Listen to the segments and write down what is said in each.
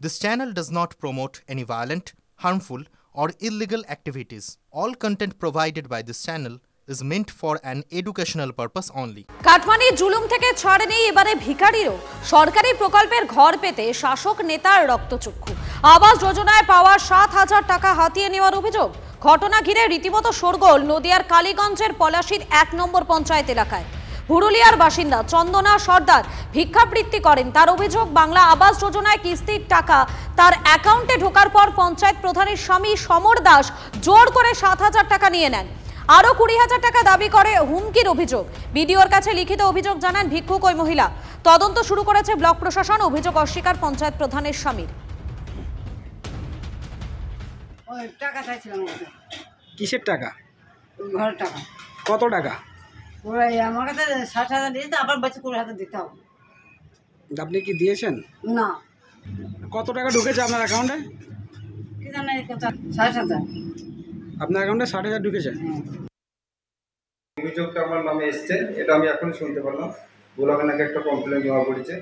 This channel does not promote any violent, harmful, or illegal activities. All content provided by this channel is meant for an educational purpose only. কাটমানির জুলুম থেকে ছাড় নেই এবারে ভিখারিরও। সরকারি প্রকল্পের ঘর পেতে শাসক নেতার রক্তচক্ষু। আবাস যোজনায় পাওয়া ৭,০০০ টাকা হাতিয়ে নেওয়ার অভিযোগ। ঘটনা ঘিরে রীতিমতো শোরগোল নদিয়ার কালীগঞ্জের পলাশীর ১ নম্বর পঞ্চায়েত এলাকায়। পুরুলিয়ার বাসিন্দা চন্দনা সর্দার ভিক্ষাবৃত্তি করেন। তার অভিযোগ, বাংলা আবাস যোজনায় কিস্তির টাকা তার অ্যাকাউন্টে ঢোকার পর পঞ্চায়েত প্রধানের স্বামী সমর দাস জোর করে ৭,০০০ টাকা নিয়ে নেন। আরো ২০,০০০ টাকা দাবি করে হুমকির অভিযোগ। বিডিওর কাছে লিখিত অভিযোগ জানান ভিক্ষুক ওই মহিলা। তদন্ত শুরু করেছে ব্লক প্রশাসন। অভিযোগ অস্বীকার পঞ্চায়েত প্রধানের স্বামীর। টাকা চাইছিলাম। কিসের টাকা? ঘরের টাকা। কত টাকা? আমার কাছে ৬০,০০০ দিয়েছে, আবার বলছে ২০,০০০ দিতে হবে। আপনি কি দিয়েছেন? না। কত টাকা ঢুকেছে আপনার অ্যাকাউন্টে? কি জানি ৬০,০০০। আপনার অ্যাকাউন্টে ৬০,০০০ ঢুকেছে? অভিযোগটা আমার নামে এসছে, এটা আমি এখন শুনতে পারলাম। ব্লকে নাকি একটা কমপ্লেন জমা পড়েছে।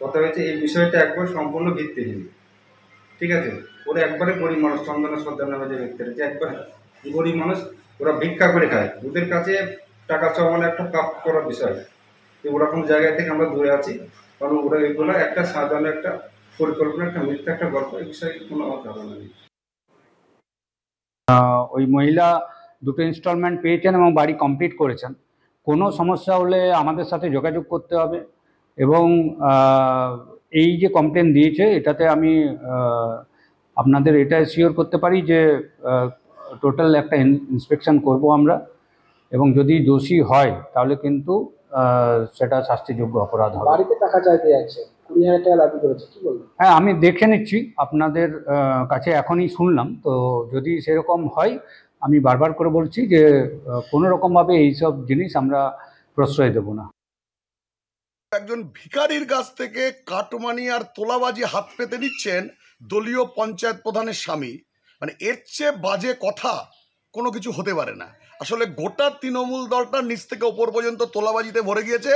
কথা হয়েছে এই বিষয়টা একবার সম্পূর্ণ ভিত্তিহীন। ঠিক আছে, ওরা একবারে গরিব মানুষ, চন্দনা সর্দার নামে যে ব্যক্তিরা, যে একবার গরিব মানুষ, ওরা ভিক্ষা করে খায়। ওদের কাছে টাকা চাওয়া মানে একটা পাপ করার বিষয়। তো ওরকম জায়গা থেকে আমরা দূরে আছি, কারণ ওরা এগুলো একটা সাজানো একটা পরিকল্পনা, একটা মিথ্যা একটা গল্প। এই বিষয়ে কোনো আমার ধারণা নেই। ওই মহিলা 2টো ইনস্টলমেন্ট পেয়েছেন এবং বাড়ি কমপ্লিট করেছেন। কোনো সমস্যা হলে আমাদের সাথে যোগাযোগ করতে হবে। এবং এই যে কমপ্লেন দিয়েছে, এটাতে আমি আপনাদের এটা শিওর করতে পারি যে টোটাল একটা ইন্সপেকশন করব আমরা, এবং যদি দোষী হয় তাহলে কিন্তু সেটা শাস্তিযোগ্য অপরাধ হবে। বাড়িতে টাকা চাইতে যাচ্ছে, ২০,০০০ টাকা দাবি করেছে, কি বলবেন? হ্যাঁ, আমি দেখে নিচ্ছি, আপনাদের কাছে এখনই শুনলাম তো। যদি সেরকম হয়, আমি বারবার করে বলছি যে কোনো রকমভাবে এইসব জিনিস আমরা প্রশ্রয় দেব না। একজন ভিখারির কাছ থেকে কাটমানি আর তোলাবাজি হাত পেতে নিচ্ছেন দলীয় পঞ্চায়েত প্রধানের স্বামী। মানে এর চেয়ে বাজে কথা কোনো কিছু হতে পারে না। আসলে গোটা তৃণমূল দলটা নিচ থেকে ওপর পর্যন্ত তোলাবাজিতে ভরে গিয়েছে।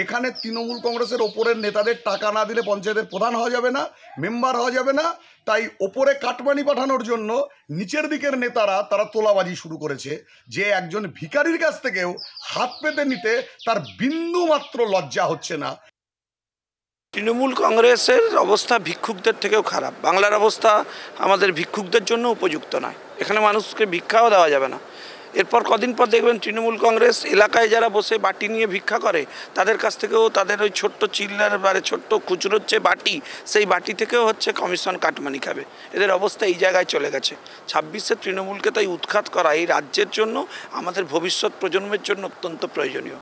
এখানে তৃণমূল কংগ্রেসের ওপরের নেতাদের টাকা না দিলে পঞ্চায়েতের প্রধান হওয়া যাবে না, মেম্বার হওয়া যাবে না। তাই ওপরে কাটমানি পাঠানোর জন্য নিচের দিকের নেতারা তারা তোলাবাজি শুরু করেছে। যে একজন ভিখারির কাছ থেকেও হাত পেতে নিতে তার বিন্দু মাত্র লজ্জা হচ্ছে না। তৃণমূল কংগ্রেসের অবস্থা ভিক্ষুকদের থেকেও খারাপ। বাংলার অবস্থা আমাদের ভিক্ষুকদের জন্য উপযুক্ত নয়। এখানে মানুষকে ভিক্ষাও দেওয়া যাবে না। এরপর কদিন পর দেখবেন তৃণমূল কংগ্রেস এলাকায় যারা বসে বাটি নিয়ে ভিক্ষা করে তাদের কাছ থেকেও তাদের ওই ছোট্ট চিল্লার বারে ছোট্ট খুচরোর যে বাটি, সেই বাটি থেকেও হচ্ছে কমিশন কাটমানি খাবে। এদের অবস্থা এই জায়গায় চলে গেছে। ২৬শে তৃণমূলকে তাই উৎখাত করা এই রাজ্যের জন্য, আমাদের ভবিষ্যৎ প্রজন্মের জন্য অত্যন্ত প্রয়োজনীয়।